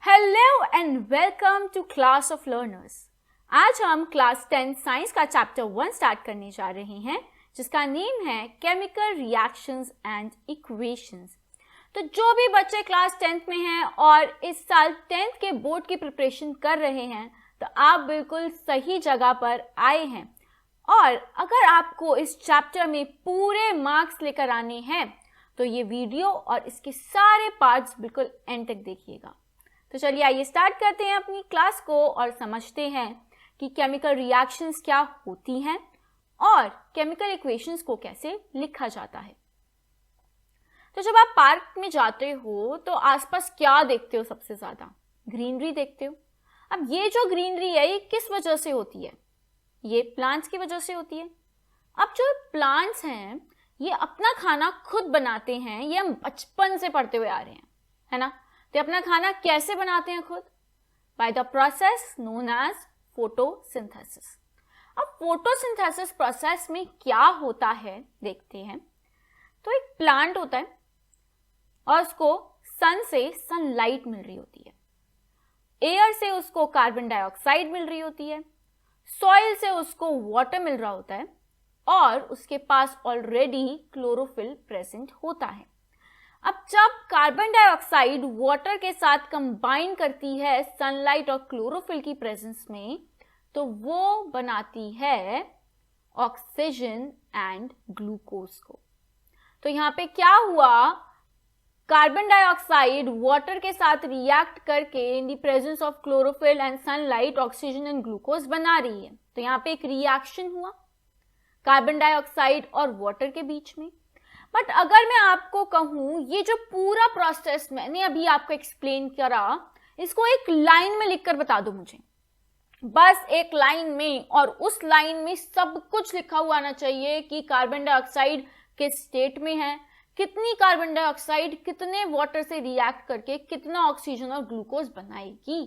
Hello and welcome to class of learners. आज हम class 10 science का चैप्टर 1 स्टार्ट करने जा रहे हैं जिसका नेम है केमिकल रिएक्शंस एंड इक्वेशंस। तो जो भी बच्चे क्लास 10th में हैं और इस साल 10th के बोर्ड की प्रिपरेशन कर रहे हैं तो आप बिल्कुल सही जगह पर आए हैं। और अगर आपको इस चैप्टर में पूरे मार्क्स लेकर आने हैं तो ये वीडियो और इसके सारे पार्ट्स बिल्कुल एंड तक देखिएगा। तो चलिए आइए स्टार्ट करते हैं अपनी क्लास को और समझते हैं कि केमिकल रिएक्शंस क्या होती हैं और केमिकल इक्वेशंस को कैसे लिखा जाता है। तो जब आप पार्क में जाते हो तो आसपास क्या देखते हो? सबसे ज़्यादा ग्रीनरी देखते हो। अब ये जो ग्रीनरी है ये किस वजह से होती है? ये प्लांट्स की वजह से होती है। अब जो प्लांट्स हैं ये अपना खाना खुद बनाते हैं, ये हम बचपन से पढ़ते हुए आ रहे हैं, है ना। तो अपना खाना कैसे बनाते हैं खुद? By the process known as photosynthesis. अब फोटोसिंथेसिस प्रोसेस में क्या होता है देखते हैं। तो एक प्लांट होता है और उसको सन से सनलाइट मिल रही होती है, एयर से उसको कार्बन डाइऑक्साइड मिल रही होती है, सॉइल से उसको वाटर मिल रहा होता है और उसके पास ऑलरेडी क्लोरोफिल प्रेजेंट होता है। अब जब कार्बन डाइऑक्साइड वाटर के साथ कंबाइन करती है सनलाइट और क्लोरोफिल की प्रेजेंस में तो वो बनाती है ऑक्सीजन एंड ग्लूकोज को। तो यहाँ पे क्या हुआ, कार्बन डाइऑक्साइड वाटर के साथ रिएक्ट करके in the presence of chlorophyll and sunlight oxygen and glucose बना रही है। तो यहाँ पे एक रिएक्शन हुआ कार्बन डाइऑक्साइड और वाटर के बीच में। बट अगर मैं आपको कहूं ये जो पूरा प्रोसेस मैंने अभी आपको एक्सप्लेन करा इसको एक लाइन में लिखकर बता दो मुझे, बस एक लाइन में, और उस लाइन में सब कुछ लिखा हुआ आना चाहिए कि कार्बन डाइऑक्साइड किस स्टेट में है, कितनी कार्बन डाइऑक्साइड कितने वाटर से रिएक्ट करके कितना ऑक्सीजन और ग्लूकोज बनाएगी,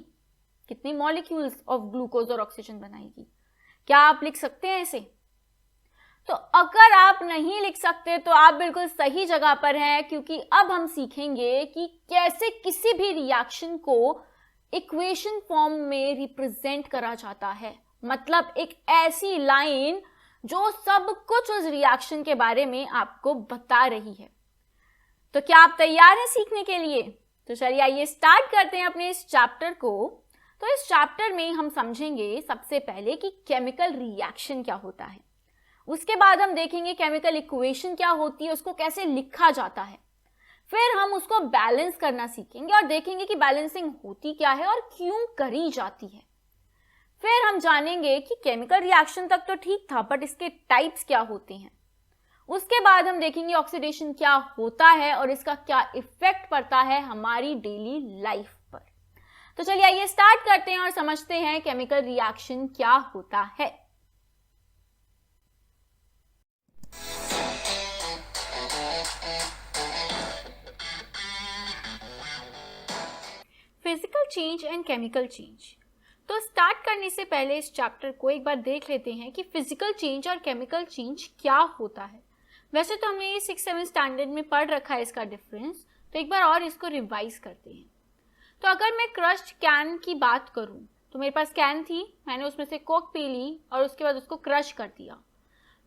कितने मॉलिक्यूल्स ऑफ ग्लूकोज और ऑक्सीजन बनाएगी। क्या आप लिख सकते हैं ऐसे? तो अगर आप नहीं लिख सकते तो आप बिल्कुल सही जगह पर हैं, क्योंकि अब हम सीखेंगे कि कैसे किसी भी रिएक्शन को इक्वेशन फॉर्म में रिप्रेजेंट करा जाता है। मतलब एक ऐसी लाइन जो सब कुछ उस रिएक्शन के बारे में आपको बता रही है। तो क्या आप तैयार हैं सीखने के लिए? तो चलिए आइए स्टार्ट करते हैं अपने इस चैप्टर को। तो इस चैप्टर में हम समझेंगे सबसे पहले कि केमिकल रिएक्शन क्या होता है, उसके बाद हम देखेंगे केमिकल इक्वेशन क्या होती है, उसको कैसे लिखा जाता है, फिर हम उसको बैलेंस करना सीखेंगे और देखेंगे कि बैलेंसिंग होती क्या है और क्यों करी जाती है। फिर हम जानेंगे कि केमिकल रिएक्शन तक तो ठीक था बट इसके टाइप्स क्या होते हैं। उसके बाद हम देखेंगे ऑक्सीडेशन क्या होता है और इसका क्या इफेक्ट पड़ता है हमारी डेली लाइफ पर। तो चलिए आइए स्टार्ट करते हैं और समझते हैं केमिकल रिएक्शन क्या होता है। Physical change and chemical change. तो स्टार्ट करने से पहले इस चैप्टर को एक बार देख लेते हैं कि फिजिकल चेंज और केमिकल चेंज क्या होता है। वैसे तो हमने ये 6-7 स्टैंडर्ड में पढ़ रखा है इसका डिफरेंस, तो एक बार और इसको रिवाइज करते हैं। तो अगर मैं क्रश्ड कैन की बात करूं तो मेरे पास कैन थी, मैंने उसमें से कोक पी ली और उसके बाद उसको क्रश कर दिया।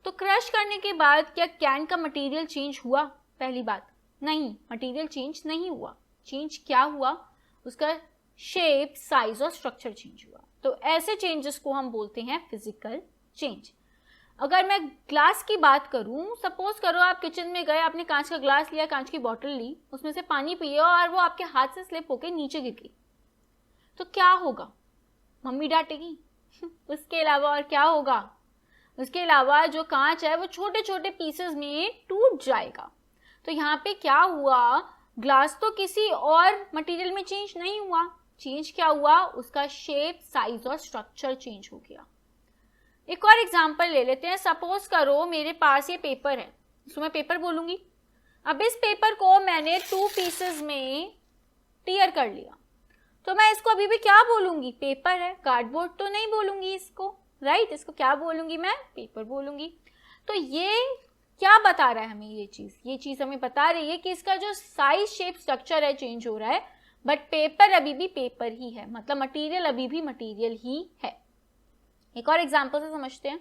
तो क्रश करने के बाद क्या कैन का मटेरियल चेंज हुआ? पहली बात, नहीं, मटेरियल चेंज नहीं हुआ। चेंज क्या हुआ? उसका शेप, साइज और स्ट्रक्चर चेंज हुआ। तो ऐसे चेंजेस को हम बोलते हैं फिजिकल चेंज। अगर मैं ग्लास की बात करूं, सपोज करो आप किचन में गए, आपने कांच का ग्लास लिया, कांच की बोतल ली, उसमें से पानी पिए और वो आपके हाथ से स्लिप होकर नीचे गिर गई, तो क्या होगा? मम्मी डांटेगी। उसके अलावा और क्या होगा? उसके अलावा जो कांच है वो छोटे छोटे पीसेस में टूट जाएगा। तो यहाँ पे क्या हुआ, ग्लास तो किसी और मटेरियल में चेंज नहीं हुआ, चेंज क्या हुआ? उसका शेप, साइज और स्ट्रक्चर चेंज हो गया। एक और एग्जांपल ले लेते हैं। सपोज करो मेरे पास ये पेपर है, इसको मैं पेपर बोलूंगी। अब इस पेपर को मैंने 2 पीसेस में टीयर कर लिया, तो मैं इसको अभी भी क्या बोलूंगी? पेपर है, कार्डबोर्ड तो नहीं बोलूंगी इसको, राइट? इसको क्या बोलूंगी मैं? पेपर बोलूंगी। तो ये क्या बता रहा है हमें? ये चीज हमें बता रही है कि इसका जो साइज, शेप, स्ट्रक्चर है चेंज हो रहा है, बट पेपर अभी भी पेपर ही है, मतलब मटेरियल अभी भी मटेरियल ही है। एक और एग्जांपल से समझते हैं।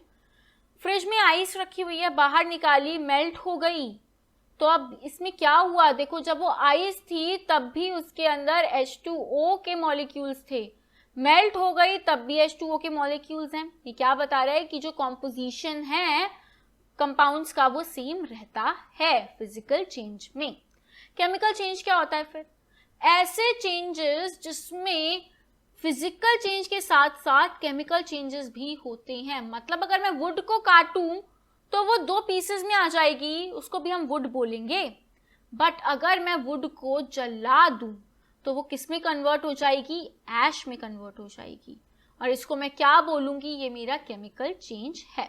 फ्रिज में आइस रखी हुई है, बाहर निकाली, मेल्ट हो गई, तो अब इसमें क्या हुआ, देखो जब वो आइस थी तब भी उसके अंदर H2O के मॉलिक्यूल्स थे, मेल्ट हो गई तब भी H2O के मॉलिक्यूल्स हैं। ये क्या बता रहा है कि जो कॉम्पोजिशन है कंपाउंड्स का वो सेम रहता है फिजिकल चेंज में। केमिकल चेंज क्या होता है फिर? ऐसे चेंजेस जिसमें फिजिकल चेंज के साथ साथ केमिकल चेंजेस भी होते हैं। मतलब अगर मैं वुड को काटूं तो वो 2 पीसेस में आ जाएगी, उसको भी हम वुड बोलेंगे। बट अगर मैं वुड को जला दूं तो वो किस में कन्वर्ट हो जाएगी? ऐश में कन्वर्ट हो जाएगी। और इसको मैं क्या बोलूंगी? ये मेरा केमिकल चेंज है।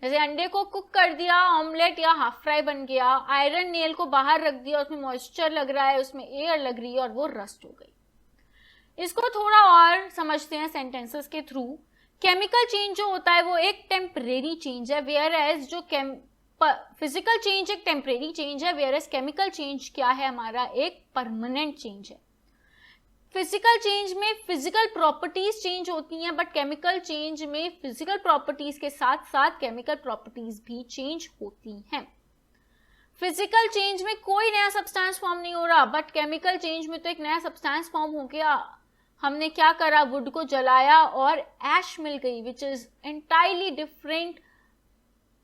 जैसे अंडे को कुक कर दिया, ऑमलेट या हाफ फ्राई बन गया, आयरन नेल को बाहर रख दिया, उसमें मॉइस्चर लग रहा है, उसमें एयर लग रही है और वो रस्ट हो गई। इसको थोड़ा और समझते हैं सेंटेंसेस के थ्रू। केमिकल चेंज जो होता है वो एक टेम्परेरी चेंज है, वेयर एज जो फिजिकल चेंज एक टेम्परेरी चेंज है, वेयर एज केमिकल चेंज क्या है हमारा? एक परमानेंट चेंज है। फिजिकल चेंज में फिजिकल प्रॉपर्टीज चेंज होती हैं, बट केमिकल चेंज में फिजिकल प्रॉपर्टीज के साथ साथ केमिकल प्रॉपर्टीज भी चेंज होती हैं। फिजिकल चेंज में कोई नया सब्सटेंस फॉर्म नहीं हो रहा, बट केमिकल चेंज में तो एक नया सब्सटेंस फॉर्म हो गया। हमने क्या करा? वुड को जलाया और ऐश मिल गई, विच इज एंटायरली डिफरेंट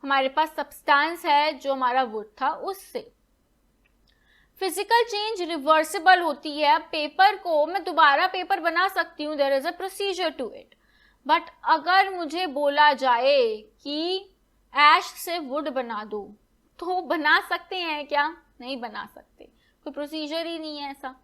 हमारे पास सब्सटेंस है जो हमारा वुड था उससे। फिजिकल चेंज रिवर्सिबल होती है। पेपर को मैं दोबारा पेपर बना सकती हूँ, there is a procedure to it. But अगर मुझे बोला जाए कि ऐश से वुड बना दो, तो बना सकते हैं क्या? नहीं बना सकते, कोई प्रोसीजर ही नहीं है ऐसा।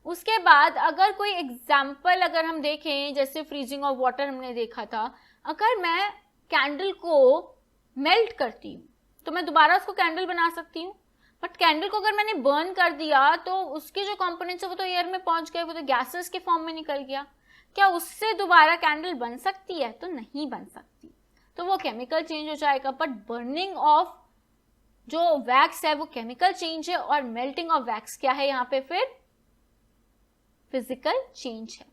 उसके बाद अगर कोई एग्जाम्पल अगर हम देखें, जैसे फ्रीजिंग ऑफ वाटर हमने देखा था, अगर मैं कैंडल को मेल्ट करती हूँ तो मैं दोबारा उसको कैंडल बना सकती हूँ। बट कैंडल को अगर मैंने बर्न कर दिया तो उसके जो कंपोनेंट्स है वो तो एयर में पहुंच गए, वो तो गैसेस के फॉर्म में निकल गया। क्या उससे दोबारा कैंडल बन सकती है? तो नहीं बन सकती, तो वो केमिकल चेंज हो जाएगा। बट बर्निंग ऑफ जो वैक्स है वो केमिकल चेंज है, और मेल्टिंग ऑफ वैक्स क्या है यहाँ पे? फिर फिजिकल चेंज है।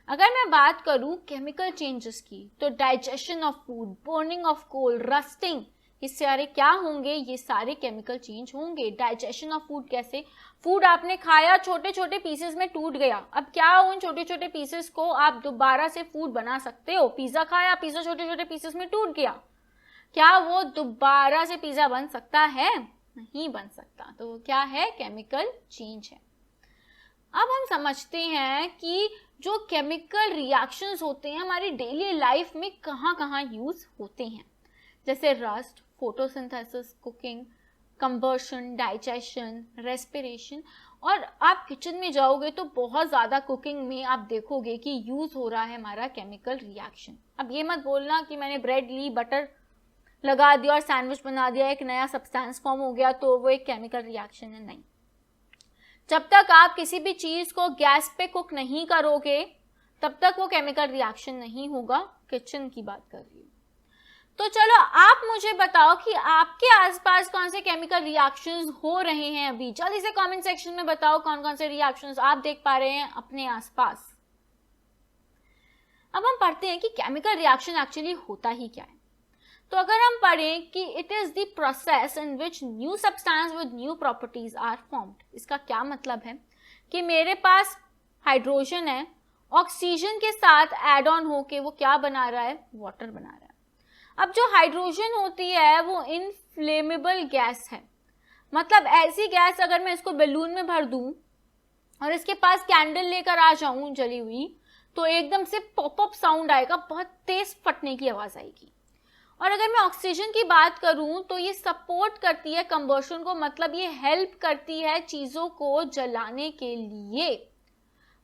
अगर मैं बात करूं केमिकल चेंजेस की, तो digestion of food, burning of coal, rusting, ये सारे क्या होंगे? ये सारे केमिकल चेंज होंगे। डाइजेशन ऑफ फूड कैसे? फूड आपने खाया, छोटे छोटे पीसेस में टूट गया, अब क्या उन छोटे छोटे पीसेस को आप दोबारा से फूड बना सकते हो? पिज्जा खाया, पिज्जा छोटे छोटे पीसेस में टूट गया, क्या वो दोबारा से पिज्जा बन सकता है? नहीं बन सकता। तो वो क्या है? केमिकल चेंज है। अब हम समझते हैं कि जो केमिकल रिएक्शंस होते हैं हमारी डेली लाइफ में कहाँ कहाँ यूज होते हैं, जैसे rust, photosynthesis, cooking, combustion, digestion, respiration. और आप किचन में जाओगे तो बहुत ज़्यादा कुकिंग में आप देखोगे कि यूज़ हो रहा है हमारा केमिकल रिएक्शन। अब ये मत बोलना कि मैंने ब्रेड ली, बटर लगा दिया और सैंडविच बना दिया, एक नया सब्सटेंस फॉर्म हो गया, तो वो एक केमिकल रिएक्शन है। नहीं, जब तक आप किसी भी चीज़ को गैस पे कुक नहीं करोगे तब तक वो केमिकल रिएक्शन नहीं होगा। किचन की बात कर रही हूँ। तो चलो आप मुझे बताओ कि आपके आसपास कौन से केमिकल रिएक्शंस हो रहे हैं अभी। जल्दी से कमेंट सेक्शन में बताओ कौन कौन से रिएक्शंस आप देख पा रहे हैं अपने आसपास। अब हम पढ़ते हैं कि केमिकल रिएक्शन एक्चुअली होता ही क्या है। तो अगर हम पढ़ें कि it is the process in which new substance with new properties are formed, इसका क्या मतलब है कि मेरे पास हाइड्रोजन है, ऑक्सीजन के साथ एड ऑन होके वो क्या बना रहा है? वाटर बना रहा है। अब जो हाइड्रोजन होती है वो इनफ्लेमेबल गैस है, मतलब ऐसी गैस अगर मैं इसको बैलून में भर दूं और इसके पास कैंडल लेकर आ जाऊं जली हुई, तो एकदम से पॉपअप साउंड आएगा, बहुत तेज फटने की आवाज आएगी। और अगर मैं ऑक्सीजन की बात करूं तो ये सपोर्ट करती है कंबर्शन को, मतलब ये हेल्प करती है चीजों को जलाने के लिए।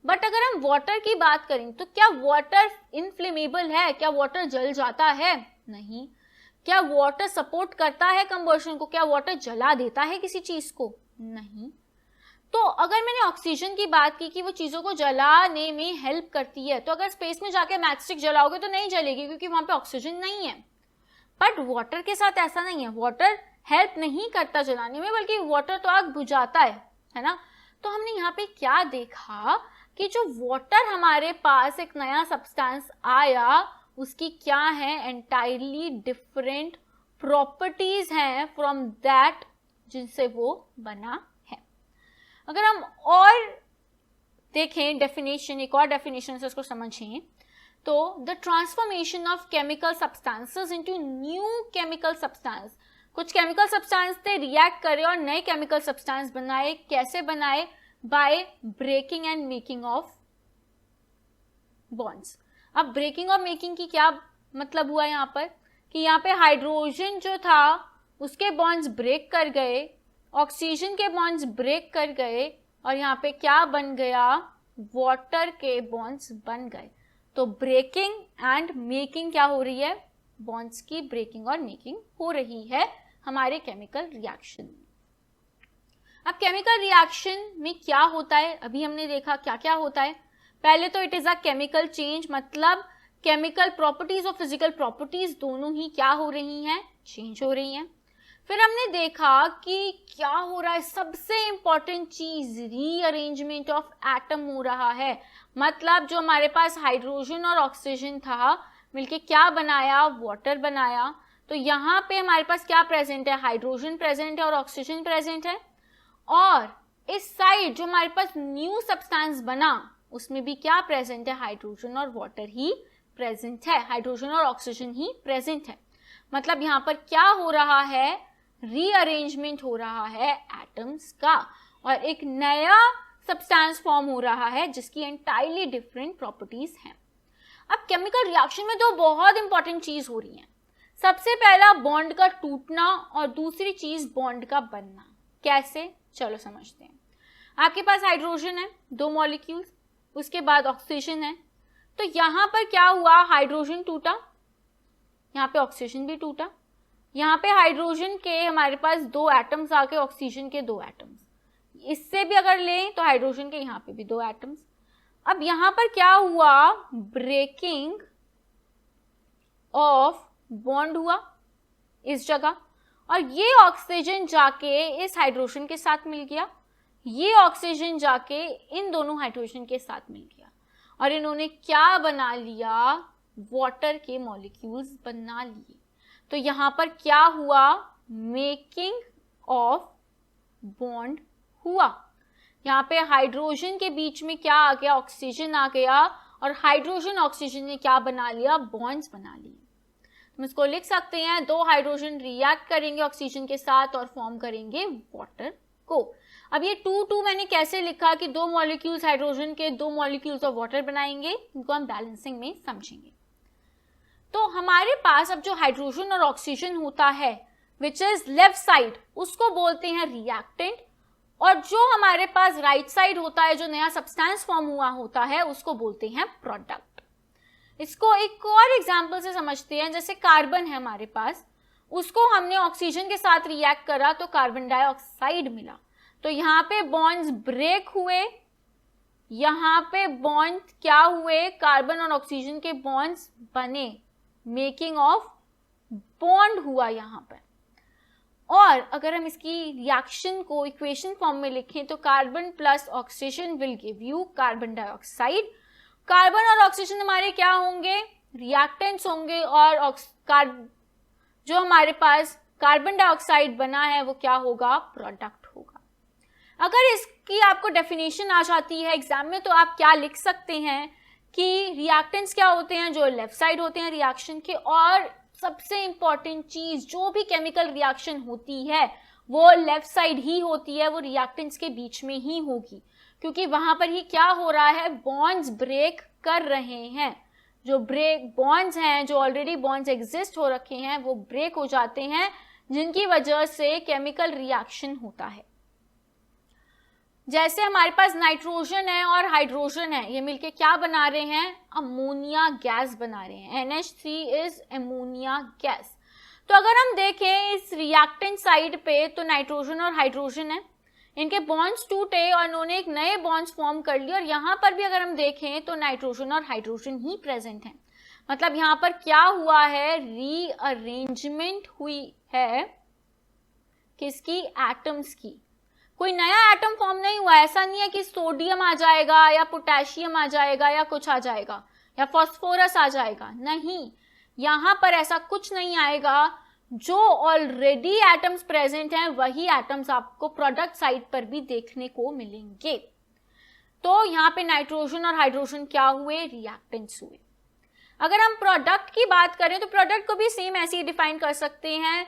बट अगर हम वाटर की बात करें तो क्या वाटर इनफ्लेमेबल है? क्या वाटर जल जाता है? नहीं। क्या वाटर सपोर्ट करता है कंबर्शन को? क्या वाटर जला देता है किसी चीज को? नहीं। तो अगर मैंने ऑक्सीजन की बात की कि वो चीजों को जलाने में हेल्प करती है, तो अगर स्पेस में जाके मैचस्टिक जलाओगे तो नहीं जलेगी क्योंकि वहां पे ऑक्सीजन नहीं है। बट वाटर के साथ ऐसा नहीं है, वाटर हेल्प नहीं करता जलाने में, बल्कि वाटर तो आग बुझाता है ना। तो हमने यहाँ पे क्या देखा कि जो वाटर हमारे पास एक नया सब्सटेंस आया उसकी क्या है, एंटायरली डिफरेंट प्रॉपर्टीज हैं फ्रॉम दैट जिनसे वो बना है। अगर हम और देखें डेफिनेशन, एक और डेफिनेशन से इसको समझें तो the transformation of chemical substances into new chemical substance, कुछ केमिकल सब्सटेंस थे रिएक्ट करे और नए केमिकल सब्सटेंस बनाए। कैसे बनाए? By breaking and making of bonds. अब ब्रेकिंग और मेकिंग की क्या मतलब हुआ यहाँ पर कि यहाँ पे हाइड्रोजन जो था उसके बॉन्ड्स ब्रेक कर गए, ऑक्सीजन के बॉन्ड्स ब्रेक कर गए और यहाँ पे क्या बन गया? वाटर के बॉन्ड्स बन गए। तो ब्रेकिंग एंड मेकिंग क्या हो रही है? बॉन्ड्स की ब्रेकिंग और मेकिंग हो रही है हमारे केमिकल रिएक्शन में। अब केमिकल रिएक्शन में क्या होता है, अभी हमने देखा क्या क्या होता है। पहले तो it is a chemical change, मतलब केमिकल प्रॉपर्टीज और फिजिकल प्रॉपर्टीज दोनों ही क्या हो रही हैं? चेंज हो रही हैं। फिर हमने देखा कि क्या हो रहा है, सबसे इंपॉर्टेंट चीज रीअरेंजमेंट ऑफ एटम हो रहा है। मतलब जो हमारे पास हाइड्रोजन और ऑक्सीजन था मिलके क्या बनाया? वाटर बनाया। तो यहाँ पे हमारे पास क्या प्रेजेंट है? हाइड्रोजन प्रेजेंट है और ऑक्सीजन प्रेजेंट है। और इस साइड जो हमारे पास न्यू सब्सटेंस बना उसमें भी क्या प्रेजेंट है? हाइड्रोजन और वाटर ही प्रेजेंट है, हाइड्रोजन और ऑक्सीजन ही प्रेजेंट है। मतलब यहाँ पर क्या हो रहा है? रीअरेंजमेंट हो रहा है एटम्स का और एक नया सब्सटेंस फॉर्म हो रहा है जिसकी एंटायरली डिफरेंट प्रॉपर्टीज हैं। अब केमिकल रिएक्शन में दो बहुत इंपॉर्टेंट चीज हो रही है। सबसे पहला बॉन्ड का टूटना और दूसरी चीज बॉन्ड का बनना। कैसे? चलो समझते हैं। आपके पास हाइड्रोजन है, 2 मॉलिक्यूल्स, उसके बाद ऑक्सीजन है। तो यहां पर क्या हुआ? हाइड्रोजन टूटा, यहाँ पे ऑक्सीजन भी टूटा। यहाँ पे हाइड्रोजन के हमारे पास 2 एटम्स आके ऑक्सीजन के 2 एटम्स, इससे भी अगर लें तो हाइड्रोजन के यहाँ पे भी 2 एटम्स। अब यहाँ पर क्या हुआ? ब्रेकिंग ऑफ बॉन्ड हुआ इस जगह और ये ऑक्सीजन जाके इस हाइड्रोजन के साथ मिल गया, ये ऑक्सीजन जाके इन दोनों हाइड्रोजन के साथ मिल गया और इन्होंने क्या बना लिया? वाटर के मॉलिक्यूल्स बना लिए। तो यहाँ पर क्या हुआ? मेकिंग ऑफ बॉन्ड हुआ। यहाँ पे हाइड्रोजन के बीच में क्या आ गया? ऑक्सीजन आ गया और हाइड्रोजन ऑक्सीजन ने क्या बना लिया? बॉन्ड्स बना लिए। हम इसको लिख सकते हैं 2 हाइड्रोजन रिएक्ट करेंगे ऑक्सीजन के साथ और फॉर्म करेंगे वाटर को। अब ये 2-2 मैंने कैसे लिखा कि 2 मॉलिक्यूल्स हाइड्रोजन के 2 मॉलिक्यूल्स ऑफ वाटर बनाएंगे, इनको हम बैलेंसिंग में समझेंगे। तो हमारे पास अब जो हाइड्रोजन और ऑक्सीजन होता है विच इज लेफ्ट साइड, उसको बोलते हैं रिएक्टेंट, और जो हमारे पास राइट साइड होता है, जो नया सब्सटेंस फॉर्म हुआ होता है, उसको बोलते हैं प्रोडक्ट। इसको एक और एग्जांपल से समझते हैं। जैसे कार्बन है हमारे पास, उसको हमने ऑक्सीजन के साथ रिएक्ट करा तो कार्बन डाइऑक्साइड मिला। तो यहाँ पे बॉन्ड्स ब्रेक हुए, यहाँ पे बॉन्ड क्या हुए? कार्बन और ऑक्सीजन के बॉन्ड्स बने, मेकिंग ऑफ बॉन्ड हुआ यहाँ पर। और अगर हम इसकी रिएक्शन को इक्वेशन फॉर्म में लिखें तो carbon plus oxygen will give you carbon dioxide. Carbon और ऑक्सीजन हमारे क्या होंगे? रिएक्टेंट्स होंगे और जो हमारे पास कार्बन डाइऑक्साइड बना है वो क्या होगा? प्रोडक्ट होगा। अगर इसकी आपको डेफिनेशन आ जाती है एग्जाम में तो आप क्या लिख सकते हैं कि रिएक्टेंट्स क्या होते हैं? जो लेफ्ट साइड होते हैं रिएक्शन के, और सबसे इंपॉर्टेंट चीज जो भी केमिकल रिएक्शन होती है वो लेफ्ट साइड ही होती है, वो रिएक्टेंट्स के बीच में ही होगी, क्योंकि वहां पर ही क्या हो रहा है? बॉन्ड्स ब्रेक कर रहे हैं। जो ब्रेक बॉन्ड्स हैं, जो ऑलरेडी बॉन्ड्स एग्जिस्ट हो रखे हैं, वो ब्रेक हो जाते हैं, जिनकी वजह से केमिकल रिएक्शन होता है। जैसे हमारे पास नाइट्रोजन है और हाइड्रोजन है, ये मिलके क्या बना रहे हैं? अमोनिया गैस बना रहे हैं। NH3 is ammonia gas. तो अगर हम देखें इस रिएक्टेंट साइड पे तो नाइट्रोजन और हाइड्रोजन है, इनके बॉन्ड्स टूटे और इन्होंने एक नए बॉन्ड्स फॉर्म कर लिए, और यहाँ पर भी अगर हम देखें तो नाइट्रोजन और हाइड्रोजन ही प्रेजेंट है। मतलब यहाँ पर क्या हुआ है? रीअरेंजमेंट हुई है किसकी? एटम्स की। कोई नया एटम फॉर्म नहीं हुआ, ऐसा नहीं है कि सोडियम आ जाएगा या पोटेशियम आ जाएगा या कुछ आ जाएगा या फास्फोरस आ जाएगा, नहीं, यहां पर ऐसा कुछ नहीं आएगा। जो ऑलरेडी एटम्स प्रेजेंट हैं वही एटम्स आपको प्रोडक्ट साइड पर भी देखने को मिलेंगे। तो यहाँ पे नाइट्रोजन और हाइड्रोजन क्या हुए, रिएक्टेंट्स हुए। अगर हम प्रोडक्ट की बात करें तो प्रोडक्ट को भी सेम ऐसे ही डिफाइन कर सकते हैं,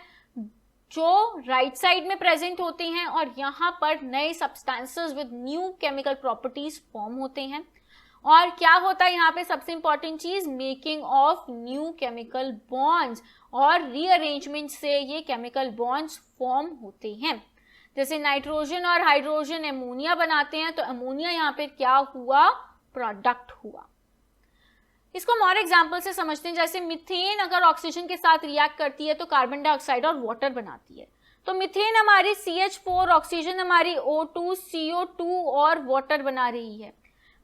जो राइट साइड में प्रेजेंट होते हैं और यहाँ पर नए substances with new chemical properties form होते हैं। और क्या होता है यहाँ पे सबसे इंपॉर्टेंट चीज, making of new chemical bonds, और रीअरेंजमेंट से ये केमिकल बॉन्ड्स फॉर्म होते हैं। जैसे नाइट्रोजन और हाइड्रोजन एमोनिया बनाते हैं, तो एमोनिया यहाँ पे क्या हुआ, प्रोडक्ट हुआ। इसको हम और एग्जाम्पल से समझते हैं। जैसे मीथेन अगर ऑक्सीजन के साथ रिएक्ट करती है तो कार्बन डाइऑक्साइड और वाटर बनाती है। तो मीथेन हमारी CH4, ऑक्सीजन हमारी O2, CO2 और वाटर बना रही है।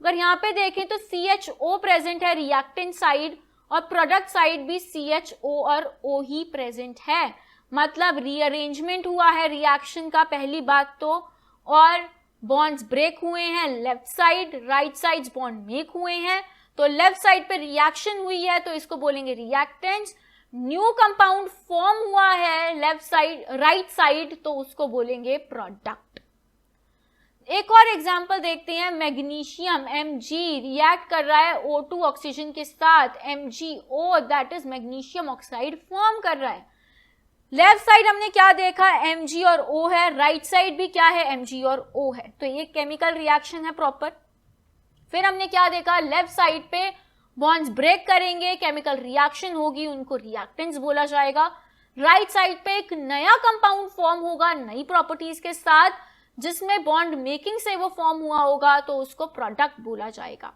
अगर यहाँ पे देखें तो CHO प्रेजेंट है रिएक्टेंट साइड, और प्रोडक्ट साइड भी CHO और O ही प्रेजेंट है। मतलब रीअरेंजमेंट हुआ है रिएक्शन का, पहली बात तो, और बॉन्ड्स ब्रेक हुए हैं left side, right side bond make हुए हैं। तो लेफ्ट साइड पे रिएक्शन हुई है तो इसको बोलेंगे रिएक्टेंट्स। न्यू कंपाउंड फॉर्म हुआ है लेफ्ट साइड, राइट साइड, तो उसको बोलेंगे प्रोडक्ट। एक और एग्जांपल देखते हैं, मैग्नीशियम Mg रिएक्ट कर रहा है O2 ऑक्सीजन के साथ, MgO that is magnesium oxide form कर रहा है। लेफ्ट साइड हमने क्या देखा, Mg और O है, राइट साइड भी क्या है, Mg और O है। तो ये केमिकल रिएक्शन है प्रॉपर। फिर हमने क्या देखा, लेफ्ट साइड पे बॉन्ड्स ब्रेक करेंगे, केमिकल रिएक्शन होगी, उनको रिएक्टेंट्स बोला जाएगा। राइट साइड पे एक नया कंपाउंड फॉर्म होगा नई प्रॉपर्टीज के साथ, जिसमें बॉन्ड मेकिंग से वो फॉर्म हुआ होगा, तो उसको प्रोडक्ट बोला जाएगा।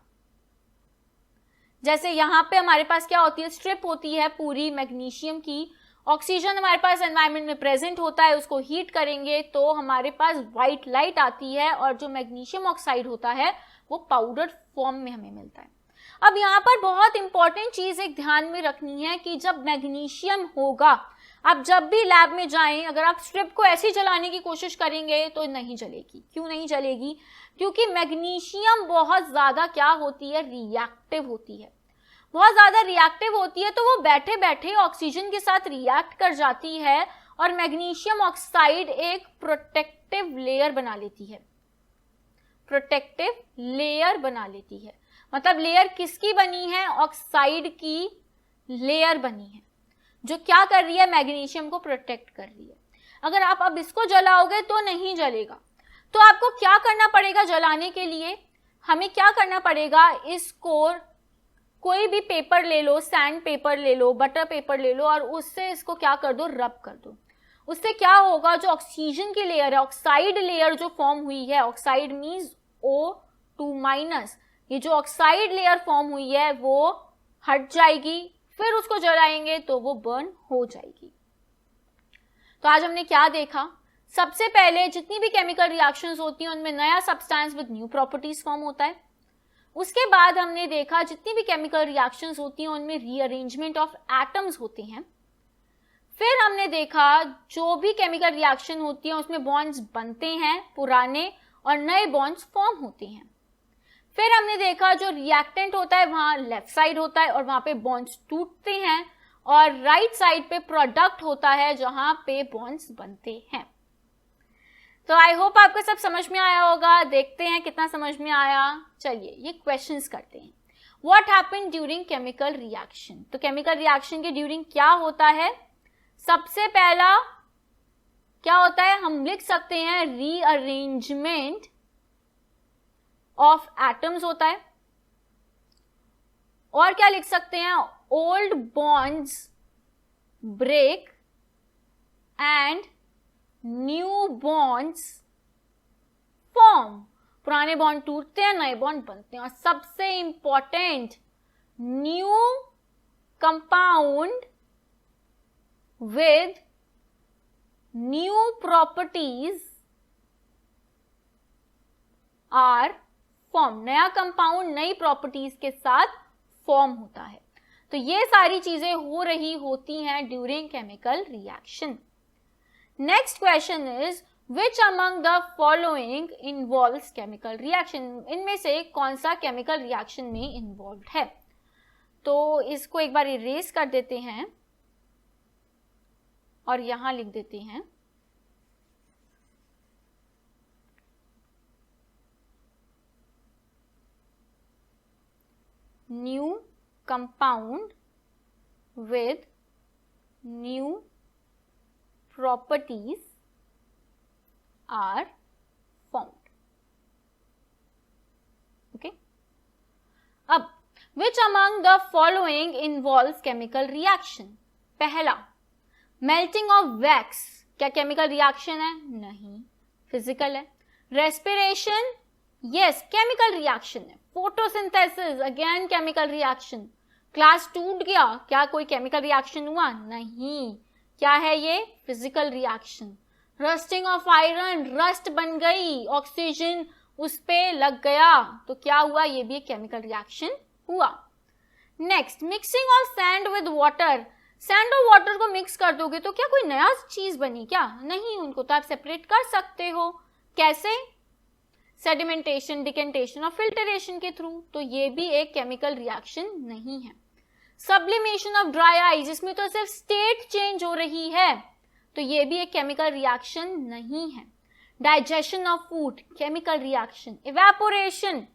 जैसे यहाँ पे हमारे पास क्या होती है, स्ट्रिप होती है पूरी मैग्नीशियम की, ऑक्सीजन हमारे पास एनवायरनमेंट में प्रेजेंट होता है, उसको हीट करेंगे तो हमारे पास व्हाइट लाइट आती है, और जो मैग्नीशियम ऑक्साइड होता है वो पाउडर फॉर्म में हमें मिलता है। अब यहाँ पर बहुत इंपॉर्टेंट चीज एक ध्यान में रखनी है कि जब मैग्नीशियम होगा, आप जब भी लैब में जाएं, अगर आप स्ट्रिप को ऐसे जलाने की कोशिश करेंगे तो नहीं जलेगी। क्यों नहीं जलेगी, क्योंकि मैग्नीशियम बहुत ज्यादा क्या होती है, रिएक्टिव होती है। बहुत ज्यादा रिएक्टिव होती है तो वो बैठे बैठे ऑक्सीजन के साथ रिएक्ट कर जाती है, और मैग्नीशियम ऑक्साइड एक प्रोटेक्टिव लेयर बना लेती है। प्रोटेक्टिव लेयर बना लेती है, मतलब लेयर किसकी बनी है, ऑक्साइड की लेयर बनी है, जो क्या कर रही है, मैग्नीशियम को प्रोटेक्ट कर रही है। अगर आप अब इसको जलाओगे तो नहीं जलेगा। तो आपको क्या करना पड़ेगा जलाने के लिए, हमें क्या करना पड़ेगा, इसको कोई भी पेपर ले लो, सैंड पेपर ले लो, बटर पेपर ले लो, और उससे इसको क्या कर दो, रब कर दो। उससे क्या होगा, जो ऑक्सीजन की लेयर है, ऑक्साइड लेयर जो फॉर्म हुई है, ऑक्साइड मींस O2-, ये जो ऑक्साइड लेयर फॉर्म हुई है वो हट जाएगी। फिर उसको जलाएंगे तो वो बर्न हो जाएगी। तो आज हमने क्या देखा, सबसे पहले जितनी भी केमिकल रिएक्शंस होती हैं उनमें नया substance with new properties form होता है। उसके बाद हमने देखा जितनी भी केमिकल रिएक्शंस होती हैं उनमें रीअरेंजमेंट ऑफ एटम्स होते हैं। फिर हमने देखा जो भी केमिकल रिएक्शन होती है उसमें बॉन्ड्स बनते हैं पुराने, और नए बॉन्ड्स फॉर्म होते हैं। फिर हमने देखा जो रिएक्टेंट होता है वहां लेफ्ट साइड होता है और वहां पे बॉन्ड्स टूटते हैं, और राइट साइड पे प्रोडक्ट होता है जहां पे बॉन्ड्स बनते हैं। तो आई होप आपको सब समझ में आया होगा। देखते हैं कितना समझ में आया। चलिए ये क्वेश्चंस करते हैं। What happened during chemical reaction, तो केमिकल रिएक्शन के ड्यूरिंग क्या होता है, सबसे पहला क्या होता है, हम लिख सकते हैं रीअरेंजमेंट ऑफ एटम्स होता है। और क्या लिख सकते हैं, old bonds break and new bonds form, पुराने बॉन्ड टूटते हैं नए बॉन्ड बनते हैं। और सबसे important, new compound with new properties are form, नया कंपाउंड नई प्रॉपर्टीज के साथ फॉर्म होता है। तो ये सारी चीजें हो रही होती हैं during chemical reaction. Next question is which among the following involves chemical reaction, इनमें से कौन सा केमिकल रिएक्शन में इन्वॉल्व है। तो इसको एक बार इरेज कर देते हैं और यहां लिख देते हैं new compound with new properties are formed. Okay. अब which among the following involves chemical reaction? पहला, melting of wax, क्या chemical reaction है? नहीं, physical है. Respiration, yes, chemical reaction है. Photosynthesis, again chemical reaction. Glass टूट गया, क्या कोई केमिकल रिएक्शन हुआ? नहीं, क्या है ये? Physical reaction. Rusting of iron, rust बन गई, ऑक्सीजन उस पे लग गया, तो क्या हुआ? ये भी एक केमिकल रिएक्शन हुआ. Next, mixing of sand with water, sand और वाटर को मिक्स कर दोगे तो क्या कोई नया चीज बनी क्या? नहीं, उनको तो आप सेपरेट कर सकते हो. कैसे? सेडिमेंटेशन, डिकेंटेशन और फिल्टरेशन के थ्रू. तो ये भी एक केमिकल रिएक्शन नहीं है. सब्लिमेशन ऑफ ड्राई आइस, जिसमें तो सिर्फ स्टेट चेंज हो रही है, तो ये भी एक केमिकल रिएक्शन नहीं है. Digestion of food, chemical reaction. Evaporation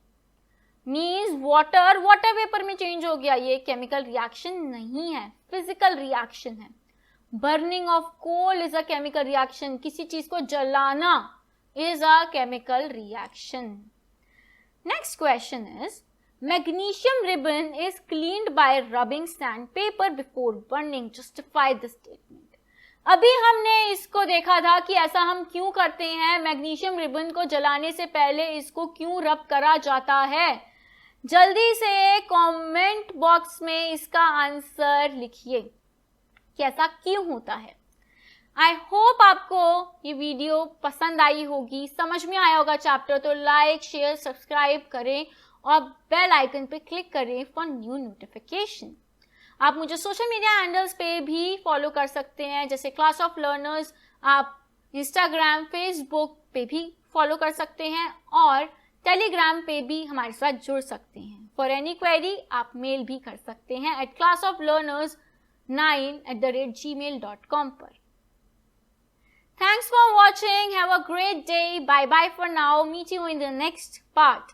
means water vapour में चेंज हो गया, ये केमिकल रिएक्शन नहीं है, फिजिकल रिएक्शन है. Burning of coal is a chemical reaction, किसी चीज को जलाना is a chemical reaction. Next question is, magnesium ribbon is cleaned by rubbing sandpaper before burning. Justify the statement. अभी हमने इसको देखा था कि ऐसा हम क्यों करते हैं, मैग्नीशियम रिबन को जलाने से पहले इसको क्यों रब करा जाता है. जल्दी से कमेंट बॉक्स में इसका आंसर लिखिए कि ऐसा क्यों होता है. आई होप आपको ये वीडियो पसंद आई होगी, समझ में आया होगा चैप्टर. तो लाइक, शेयर, सब्सक्राइब करें और बेल आइकन पे क्लिक करें फॉर न्यू नोटिफिकेशन. आप मुझे सोशल मीडिया हैंडल्स पे भी फॉलो कर सकते हैं, जैसे क्लास ऑफ लर्नर्स. आप इंस्टाग्राम, फेसबुक पे भी फॉलो कर सकते हैं और टेलीग्राम पे भी हमारे साथ जुड़ सकते हैं. फॉर एनी क्वेरी आप मेल भी कर सकते हैं at classoflearners9@gmail.com पर. Thanks for watching. Have a great day. Bye bye for now. Meet you in the next part.